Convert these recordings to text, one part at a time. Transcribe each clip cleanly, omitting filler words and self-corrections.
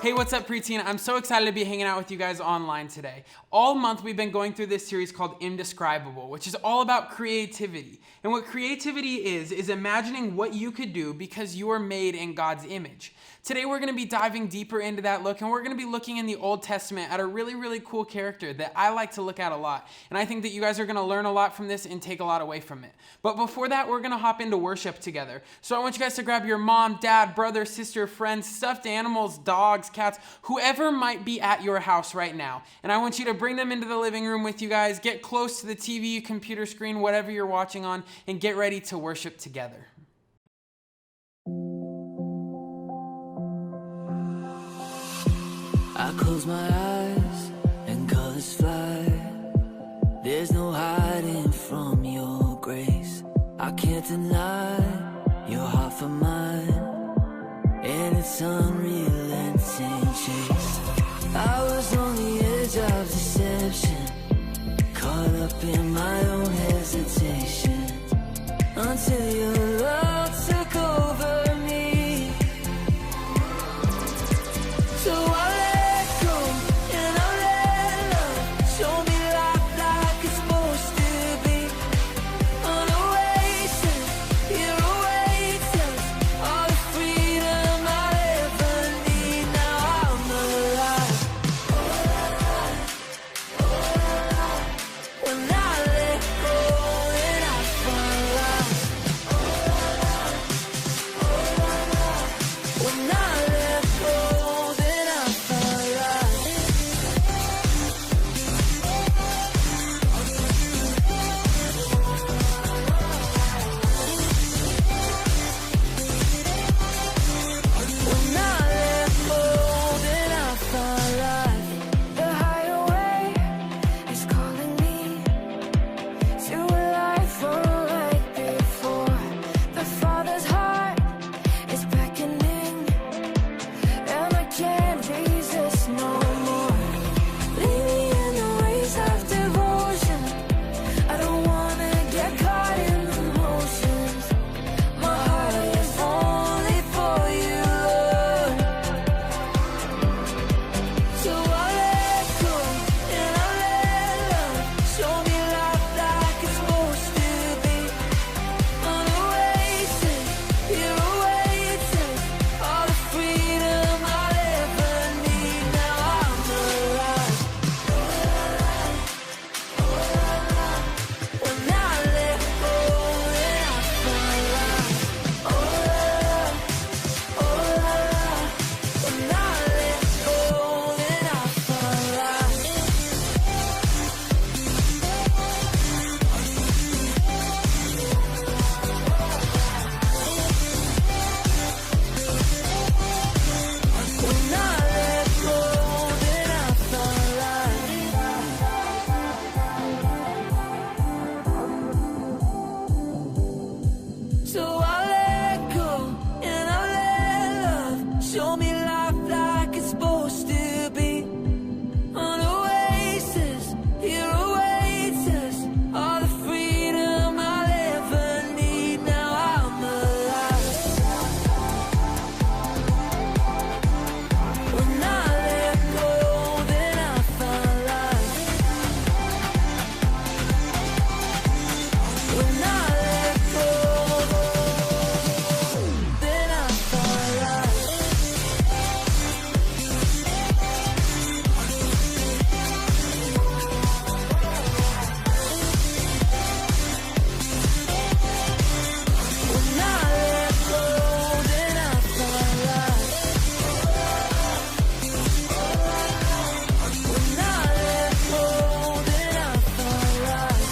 Hey, what's up, Preteen? I'm so excited to be hanging out with you guys online today. All month we've been going through this series called Indescribable, which is all about creativity. And what creativity is imagining what you could do because you are made in God's image. Today we're going to be diving deeper into that look, and we're going to be looking in the Old Testament at a really, really cool character that I like to look at a lot. And I think that you guys are going to learn a lot from this and take a lot away from it. But before that, we're going to hop into worship together. So I want you guys to grab your mom, dad, brother, sister, friends, stuffed animals, dogs, cats, whoever might be at your house right now. And I want you to bring them into the living room with you guys, get close to the TV, computer screen, whatever you're watching on, and get ready to worship together. I close my eyes and colors fly. There's no hiding from your grace. I can't deny your heart for mine, and it's unrelenting chase. I was on the edge of deception, caught up in my own hesitation, until your love took over me. So I let go and I let love show me life like it's supposed to be. An oasis, here awaits us, all the freedom I ever need. Now I'm alive. When I let go and I find life. When I let go, then I find life. When I let go, then I find life. The hideaway is calling me to a life unlike before. The Father's heart is beckoning, and I can't resist no more. Lead me in the ways of devotion. I don't wanna get caught in the motions. My heart is only for you, Lord. So I let go and I let love show me life like it's supposed to be. An oasis, here awaits us, all the freedom I'll ever need. Now I'm alive. When I let go, then I find life. Oh la la, oh la la. When I let go, then I find life. When I let go, then I find life. So I let go and I let love show me life like it's supposed to be. An oasis, here awaits us, all the freedom I'll ever need. Now I'm alive. When I let go, then I find life. When I let go, then I find life. When I let go, then I find life. When I let go, then I find life.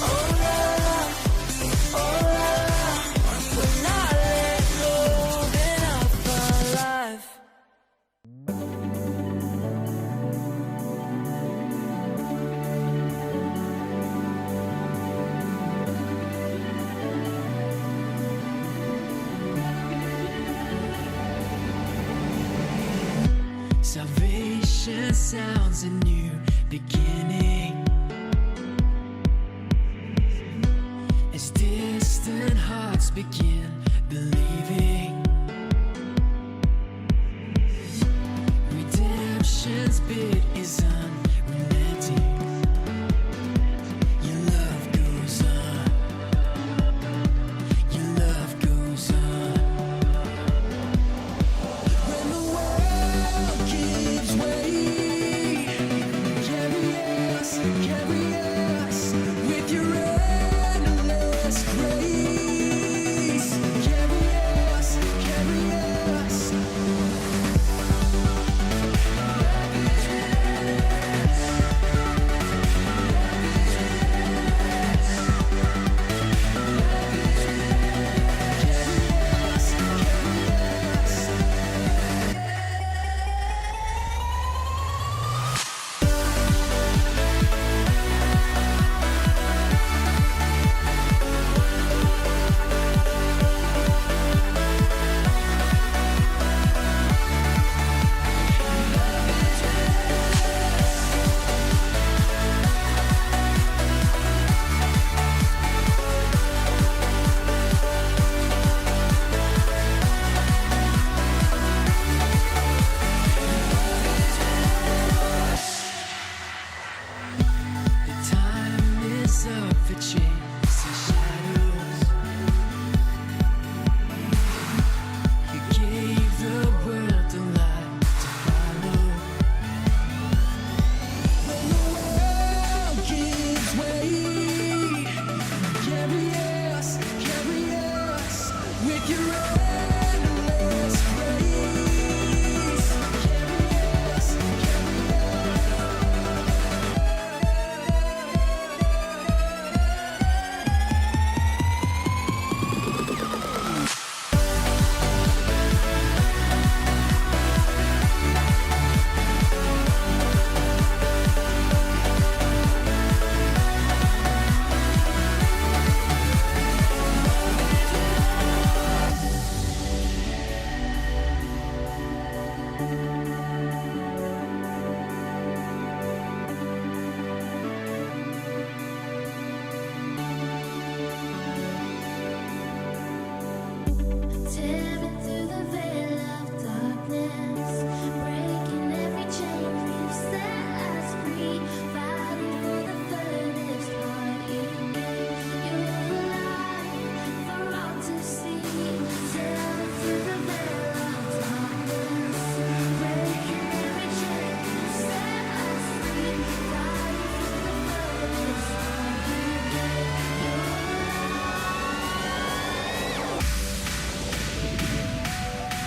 Oh la la, oh la la. When I let go, then I find life. Salvation sounds a new beginning, as distant hearts begin believing. with your endless grace. Tearing through the veil of darkness, breaking every chain we've set us free, fighting for the furthest part in me. You're alive for all to see. Tearing through the veil of darkness, breaking every chain we've set us free, fighting for the furthest part in me. You're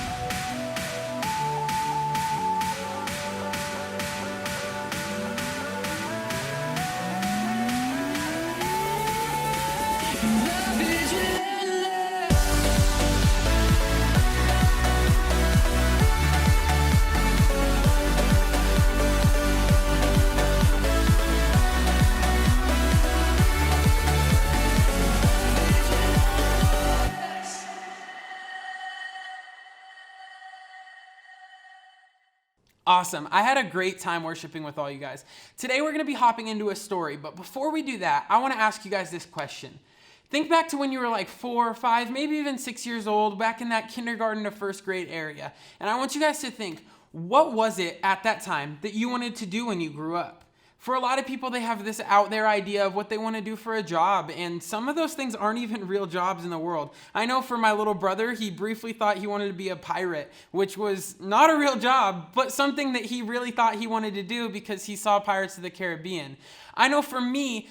Love is relentless. Awesome. I had a great time worshiping with all you guys. Today we're going to be hopping into a story, but before we do that, I want to ask you guys this question. Think back to when you were like 4 or 5, maybe even 6 years old, back in that kindergarten to first grade area. And I want you guys to think, what was it at that time that you wanted to do when you grew up? For a lot of people, they have this out there idea of what they want to do for a job, and some of those things aren't even real jobs in the world. I know for my little brother, he briefly thought he wanted to be a pirate, which was not a real job, but something that he really thought he wanted to do because he saw Pirates of the Caribbean. I know for me,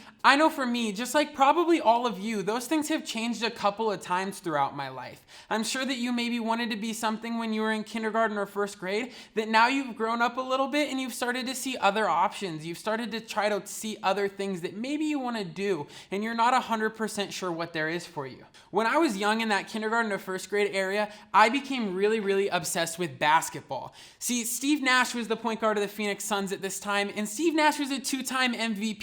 just like probably all of you, those things have changed a couple of times throughout my life. I'm sure that you maybe wanted to be something when you were in kindergarten or first grade, that now you've grown up a little bit and you've started to see other options. You've started to try to see other things that maybe you want to do, and you're not 100% sure what there is for you. When I was young in that kindergarten to first grade area, I became really, really obsessed with basketball. See, Steve Nash was the point guard of the Phoenix Suns at this time, and Steve Nash was a 2-time MVP.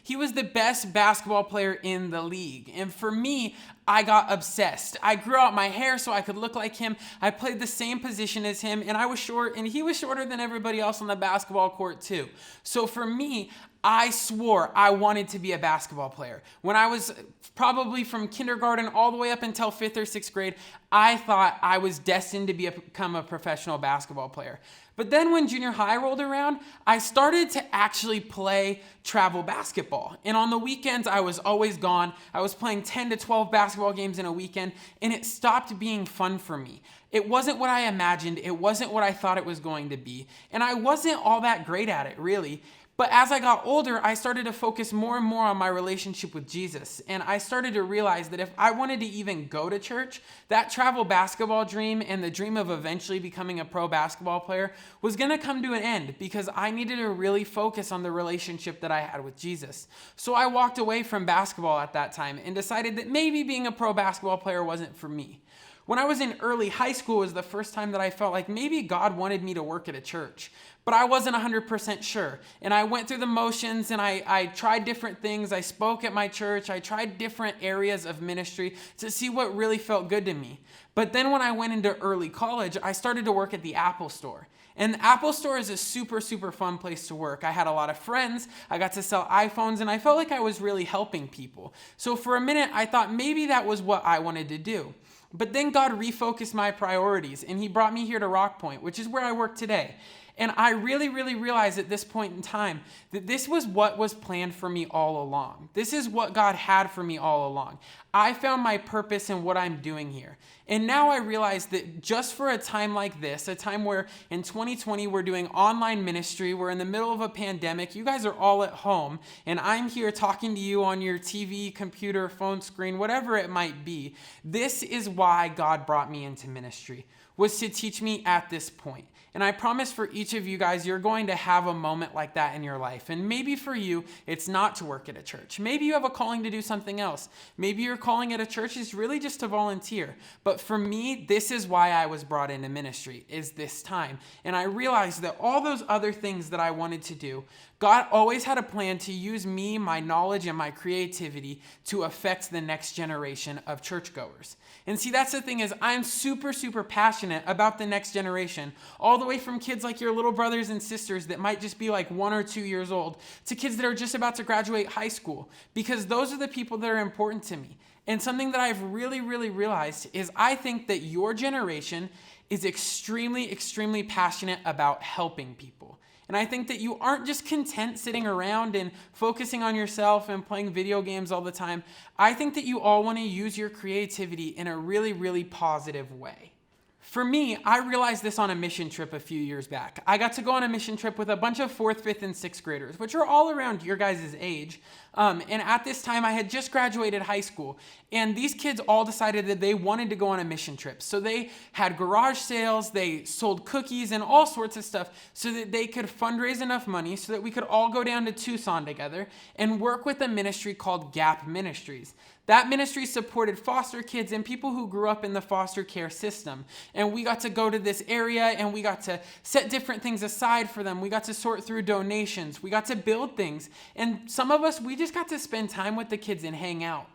He was the best basketball player in the league. And for me, I got obsessed. I grew out my hair so I could look like him. I played the same position as him, and I was short, and he was shorter than everybody else on the basketball court too. So for me, I swore I wanted to be a basketball player. When I was probably from kindergarten all the way up until 5th or 6th grade, I thought I was destined to become a professional basketball player. But then when junior high rolled around, I started to actually play travel basketball. And on the weekends, I was always gone. I was playing 10 to 12 basketball games in a weekend, and it stopped being fun for me. It wasn't what I imagined. It wasn't what I thought it was going to be. And I wasn't all that great at it, really. But as I got older, I started to focus more and more on my relationship with Jesus. And I started to realize that if I wanted to even go to church, that travel basketball dream and the dream of eventually becoming a pro basketball player was going to come to an end, because I needed to really focus on the relationship that I had with Jesus. So I walked away from basketball at that time and decided that maybe being a pro basketball player wasn't for me. When I was in early high school was the first time that I felt like maybe God wanted me to work at a church, but I wasn't 100% sure. And I went through the motions, and I tried different things. I spoke at my church. I tried different areas of ministry to see what really felt good to me. But then when I went into early college, I started to work at the Apple Store. And the Apple Store is a super, super fun place to work. I had a lot of friends. I got to sell iPhones, and I felt like I was really helping people. So for a minute, I thought maybe that was what I wanted to do. But then God refocused my priorities, and he brought me here to Rock Point, which is where I work today. And I really, really realized at this point in time that this was what was planned for me all along. This is what God had for me all along. I found my purpose in what I'm doing here. And now I realize that just for a time like this, a time where in 2020 we're doing online ministry, we're in the middle of a pandemic, you guys are all at home, and I'm here talking to you on your TV, computer, phone screen, whatever it might be. This is why God brought me into ministry, was to teach me at this point. And I promise for each of you guys, you're going to have a moment like that in your life. And maybe for you, it's not to work at a church. Maybe you have a calling to do something else. Maybe your calling at a church is really just to volunteer. But for me, this is why I was brought into ministry, is this time. And I realized that all those other things that I wanted to do, God always had a plan to use me, my knowledge, and my creativity to affect the next generation of churchgoers. And see, that's the thing is I'm super, super passionate about the next generation, all the way from kids like your little brothers and sisters that might just be like 1 or 2 years old to kids that are just about to graduate high school, because those are the people that are important to me. And something that I've really, really realized is I think that your generation is extremely, extremely passionate about helping people. And I think that you aren't just content sitting around and focusing on yourself and playing video games all the time. I think that you all want to use your creativity in a really, really positive way. For me, I realized this on a mission trip a few years back. I got to go on a mission trip with a bunch of 4th, 5th, and 6th graders, which are all around your guys' age. And at this time, I had just graduated high school. And these kids all decided that they wanted to go on a mission trip. So they had garage sales, they sold cookies and all sorts of stuff so that they could fundraise enough money so that we could all go down to Tucson together and work with a ministry called Gap Ministries. That ministry supported foster kids and people who grew up in the foster care system. And we got to go to this area and we got to set different things aside for them. We got to sort through donations. We got to build things. And some of us, we just got to spend time with the kids and hang out.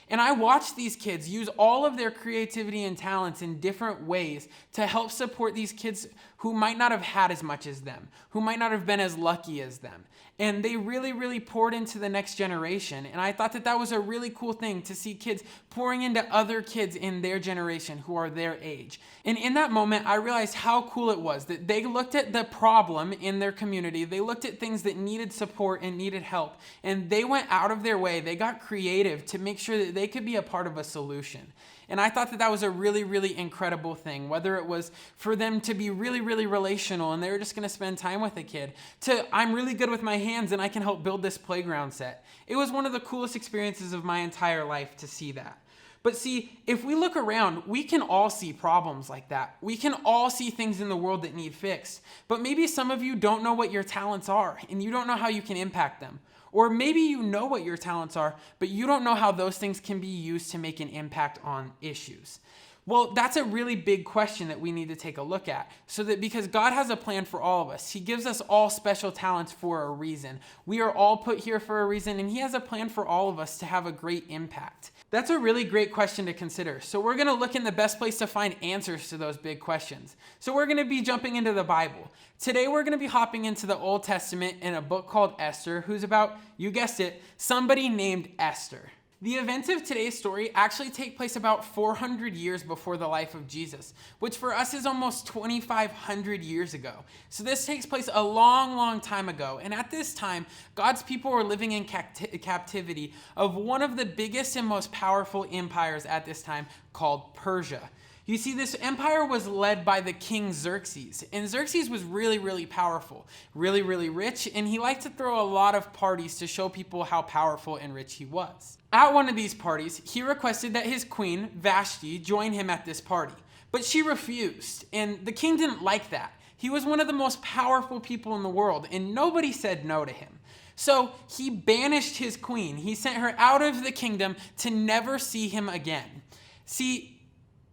And I watched these kids use all of their creativity and talents in different ways to help support these kids who might not have had as much as them, who might not have been as lucky as them. And they really, really poured into the next generation. And I thought that that was a really cool thing to see kids pouring into other kids in their generation who are their age. And in that moment, I realized how cool it was that they looked at the problem in their community. They looked at things that needed support and needed help. And they went out of their way. They got creative to make sure that they could be a part of a solution. And I thought that that was a really, really incredible thing, whether it was for them to be really, really relational and they were just going to spend time with a kid, to I'm really good with my hands and I can help build this playground set. It was one of the coolest experiences of my entire life to see that. But see, if we look around, we can all see problems like that. We can all see things in the world that need fixed. But maybe some of you don't know what your talents are and you don't know how you can impact them. Or maybe you know what your talents are, but you don't know how those things can be used to make an impact on issues. Well, that's a really big question that we need to take a look at. So that because God has a plan for all of us, He gives us all special talents for a reason. We are all put here for a reason, and He has a plan for all of us to have a great impact. That's a really great question to consider. So we're going to look in the best place to find answers to those big questions. So we're going to be jumping into the Bible. Today we're going to be hopping into the Old Testament in a book called Esther, who's about, you guessed it, somebody named Esther. The events of today's story actually take place about 400 years before the life of Jesus, which for us is almost 2,500 years ago. So this takes place a long, long time ago. And at this time, God's people were living in captivity of one of the biggest and most powerful empires at this time, called Persia. You see, this empire was led by the king Xerxes, and Xerxes was really, really powerful, really, really rich, and he liked to throw a lot of parties to show people how powerful and rich he was. At one of these parties, he requested that his queen, Vashti, join him at this party, but she refused, and the king didn't like that. He was one of the most powerful people in the world, and nobody said no to him. So he banished his queen. He sent her out of the kingdom to never see him again. See,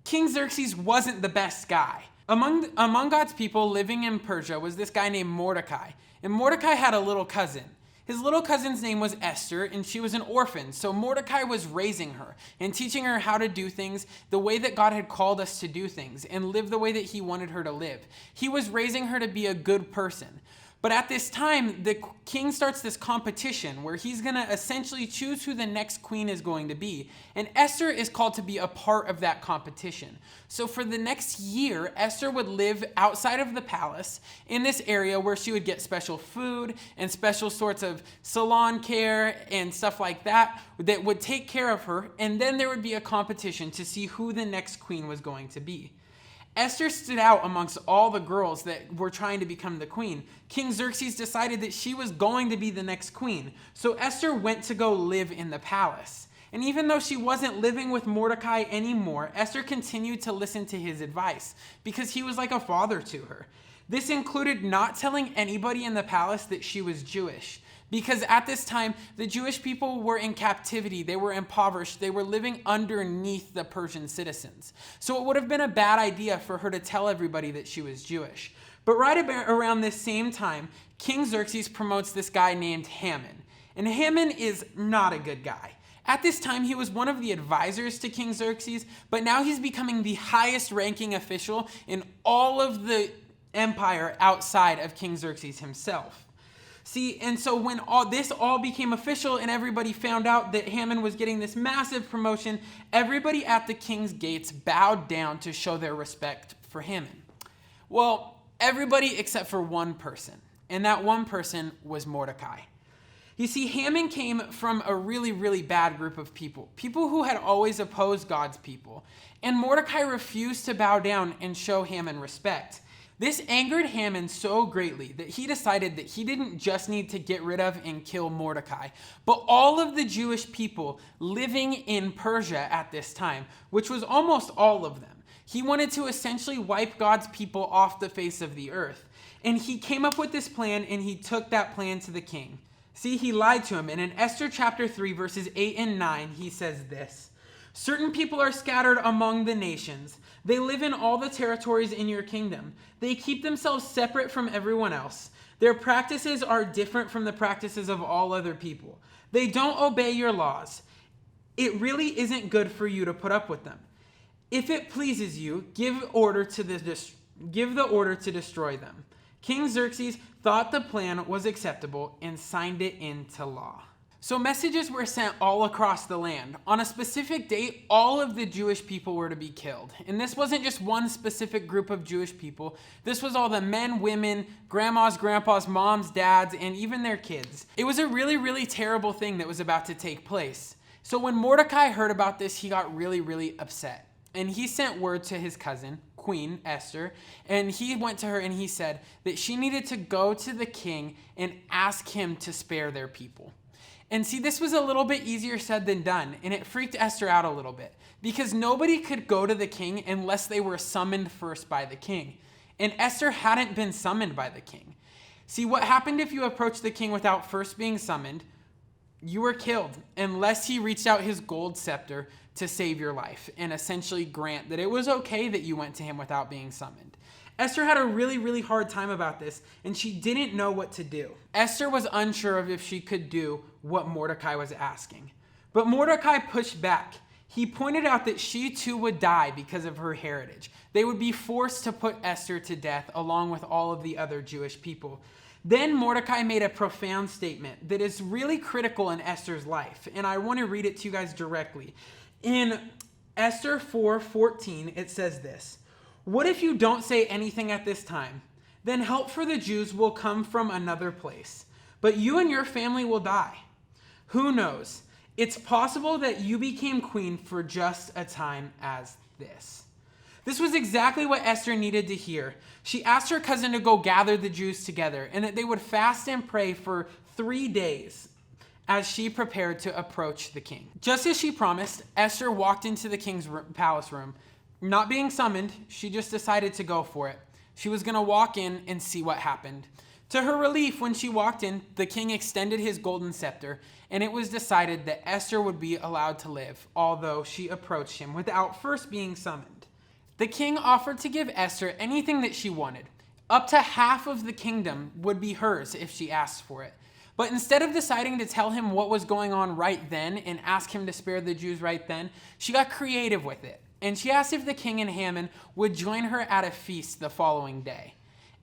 King Xerxes wasn't the best guy. Among God's people living in Persia was this guy named Mordecai. And Mordecai had a little cousin. His little cousin's name was Esther, and she was an orphan. So Mordecai was raising her and teaching her how to do things the way that God had called us to do things and live the way that He wanted her to live. He was raising her to be a good person. But at this time, the king starts this competition where he's going to essentially choose who the next queen is going to be. And Esther is called to be a part of that competition. So for the next year, Esther would live outside of the palace in this area where she would get special food and special sorts of salon care and stuff like that that would take care of her. And then there would be a competition to see who the next queen was going to be. Esther stood out amongst all the girls that were trying to become the queen. King Xerxes decided that she was going to be the next queen. So Esther went to go live in the palace. And even though she wasn't living with Mordecai anymore, Esther continued to listen to his advice because he was like a father to her. This included not telling anybody in the palace that she was Jewish. Because at this time, the Jewish people were in captivity, they were impoverished, they were living underneath the Persian citizens. So it would have been a bad idea for her to tell everybody that she was Jewish. But right around this same time, King Xerxes promotes this guy named Haman. And Haman is not a good guy. At this time, he was one of the advisors to King Xerxes, but now he's becoming the highest ranking official in all of the empire outside of King Xerxes himself. See, and so when this all became official and everybody found out that Haman was getting this massive promotion, everybody at the king's gates bowed down to show their respect for Haman. Well, everybody except for one person, and that one person was Mordecai. You see, Haman came from a really, really bad group of people who had always opposed God's people, and Mordecai refused to bow down and show Haman respect. This angered Haman so greatly that he decided that he didn't just need to get rid of and kill Mordecai, but all of the Jewish people living in Persia at this time, which was almost all of them. He wanted to essentially wipe God's people off the face of the earth. And he came up with this plan, and he took that plan to the king. See, he lied to him. And in Esther chapter 3, verses 8 and 9, he says this: "Certain people are scattered among the nations. They live in all the territories in your kingdom. They keep themselves separate from everyone else. Their practices are different from the practices of all other people. They don't obey your laws. It really isn't good for you to put up with them. If it pleases you, give the order to destroy them." King Xerxes thought the plan was acceptable and signed it into law. So messages were sent all across the land. On a specific date, all of the Jewish people were to be killed. And this wasn't just one specific group of Jewish people. This was all the men, women, grandmas, grandpas, moms, dads, and even their kids. It was a really, really terrible thing that was about to take place. So when Mordecai heard about this, he got really, really upset. And he sent word to his cousin, Queen Esther, and he went to her and he said that she needed to go to the king and ask him to spare their people. And see, this was a little bit easier said than done, and it freaked Esther out a little bit because nobody could go to the king unless they were summoned first by the king. And Esther hadn't been summoned by the king. See, what happened if you approached the king without first being summoned? You were killed unless he reached out his gold scepter to save your life and essentially grant that it was okay that you went to him without being summoned. Esther had a really, really hard time about this, and she didn't know what to do. Esther was unsure of if she could do what Mordecai was asking. But Mordecai pushed back. He pointed out that she too would die because of her heritage. They would be forced to put Esther to death along with all of the other Jewish people. Then Mordecai made a profound statement that is really critical in Esther's life, and I want to read it to you guys directly. In Esther 4:14, it says this: "What if you don't say anything at this time? Then help for the Jews will come from another place, but you and your family will die. Who knows? It's possible that you became queen for just a time as this." This was exactly what Esther needed to hear. She asked her cousin to go gather the Jews together and that they would fast and pray for 3 days as she prepared to approach the king. Just as she promised, Esther walked into the king's palace room. Not being summoned, she just decided to go for it. She was going to walk in and see what happened. To her relief, when she walked in, the king extended his golden scepter, and it was decided that Esther would be allowed to live, although she approached him without first being summoned. The king offered to give Esther anything that she wanted. Up to half of the kingdom would be hers if she asked for it. But instead of deciding to tell him what was going on right then and ask him to spare the Jews right then, she got creative with it. And she asked if the king and Haman would join her at a feast the following day.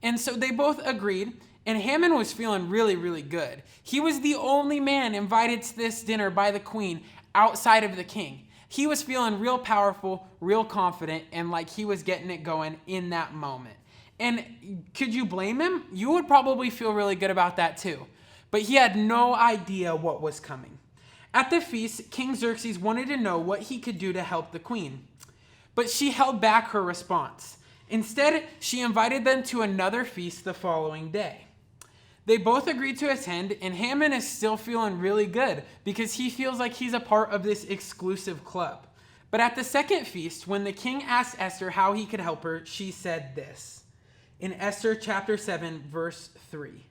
And so they both agreed, And Haman was feeling really, really good. He was the only man invited to this dinner by the queen outside of the king. He was feeling real powerful, real confident, and like he was getting it going in that moment. And could you blame him? You would probably feel really good about that too. But he had no idea what was coming. At the feast, King Xerxes wanted to know what he could do to help the queen. But she held back her response. Instead, she invited them to another feast the following day. They both agreed to attend, and Haman is still feeling really good because he feels like he's a part of this exclusive club. But at the second feast, when the king asked Esther how he could help her, she said this in Esther chapter 7, verse 3.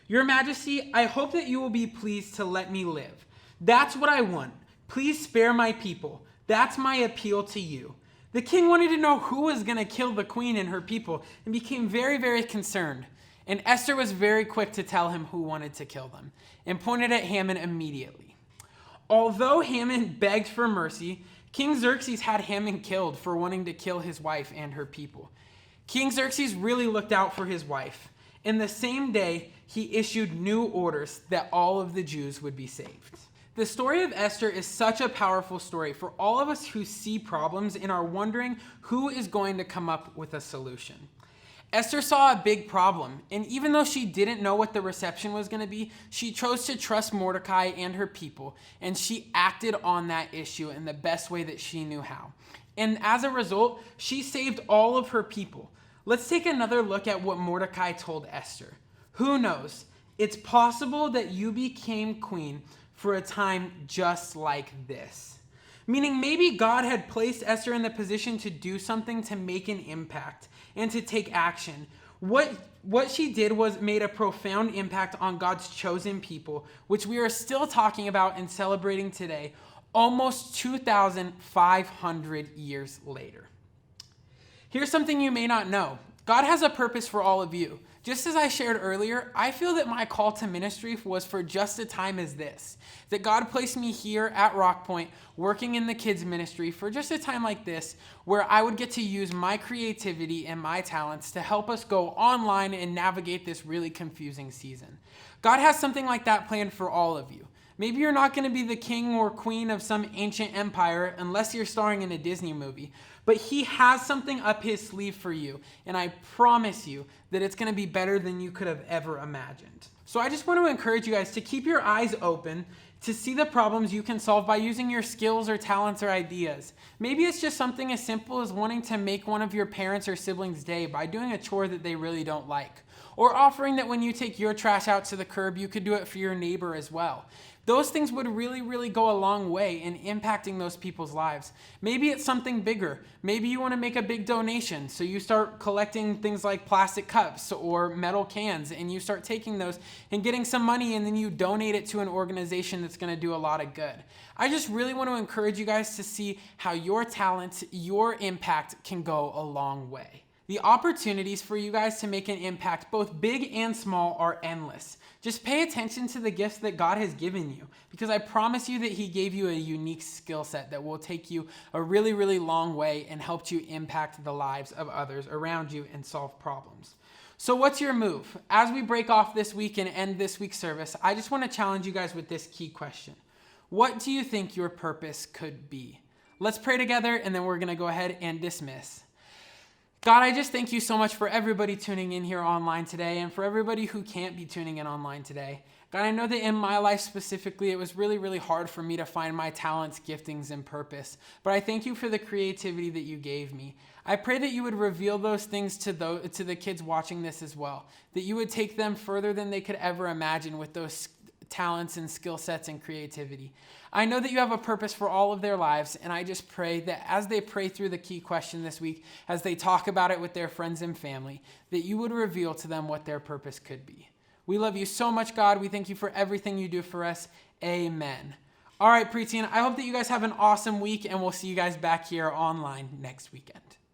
Your Majesty, I hope that you will be pleased to let me live. That's what I want. Please spare my people. That's my appeal to you. The king wanted to know who was going to kill the queen and her people and became very, very concerned. And Esther was very quick to tell him who wanted to kill them and pointed at Haman immediately. Although Haman begged for mercy, King Xerxes had Haman killed for wanting to kill his wife and her people. King Xerxes really looked out for his wife. And the same day, he issued new orders that all of the Jews would be saved. The story of Esther is such a powerful story for all of us who see problems and are wondering who is going to come up with a solution. Esther saw a big problem, and even though she didn't know what the reception was going to be, she chose to trust Mordecai and her people, and she acted on that issue in the best way that she knew how. And as a result, she saved all of her people. Let's take another look at what Mordecai told Esther. Who knows? It's possible that you became queen for a time just like this. Meaning maybe God had placed Esther in the position to do something to make an impact and to take action. What she did was made a profound impact on God's chosen people, which we are still talking about and celebrating today, almost 2,500 years later. Here's something you may not know. God has a purpose for all of you. Just as I shared earlier, I feel that my call to ministry was for just a time as this. That God placed me here at Rock Point, working in the kids ministry for just a time like this, where I would get to use my creativity and my talents to help us go online and navigate this really confusing season. God has something like that planned for all of you. Maybe you're not going to be the king or queen of some ancient empire unless you're starring in a Disney movie, but he has something up his sleeve for you, and I promise you that it's going to be better than you could have ever imagined. So I just want to encourage you guys to keep your eyes open to see the problems you can solve by using your skills or talents or ideas. Maybe it's just something as simple as wanting to make one of your parents or siblings' day by doing a chore that they really don't like, or offering that when you take your trash out to the curb, you could do it for your neighbor as well. Those things would really, really go a long way in impacting those people's lives. Maybe it's something bigger. Maybe you want to make a big donation, so you start collecting things like plastic cups or metal cans, and you start taking those and getting some money, and then you donate it to an organization that's going to do a lot of good. I just really want to encourage you guys to see how your talents, your impact can go a long way. The opportunities for you guys to make an impact, both big and small, are endless. Just pay attention to the gifts that God has given you, because I promise you that he gave you a unique skill set that will take you a really, really long way and help you impact the lives of others around you and solve problems. So what's your move? As we break off this week and end this week's service, I just want to challenge you guys with this key question. What do you think your purpose could be? Let's pray together, and then we're going to go ahead and dismiss. God, I just thank you so much for everybody tuning in here online today, and for everybody who can't be tuning in online today. God, I know that in my life specifically, it was really, really hard for me to find my talents, giftings, and purpose. But I thank you for the creativity that you gave me. I pray that you would reveal those things to the kids watching this as well, that you would take them further than they could ever imagine with those talents and skill sets and creativity. I know that you have a purpose for all of their lives, and I just pray that as they pray through the key question this week, as they talk about it with their friends and family, that you would reveal to them what their purpose could be. We love you so much, God. We thank you for everything you do for us. Amen. All right, Preteen, I hope that you guys have an awesome week, and we'll see you guys back here online next weekend.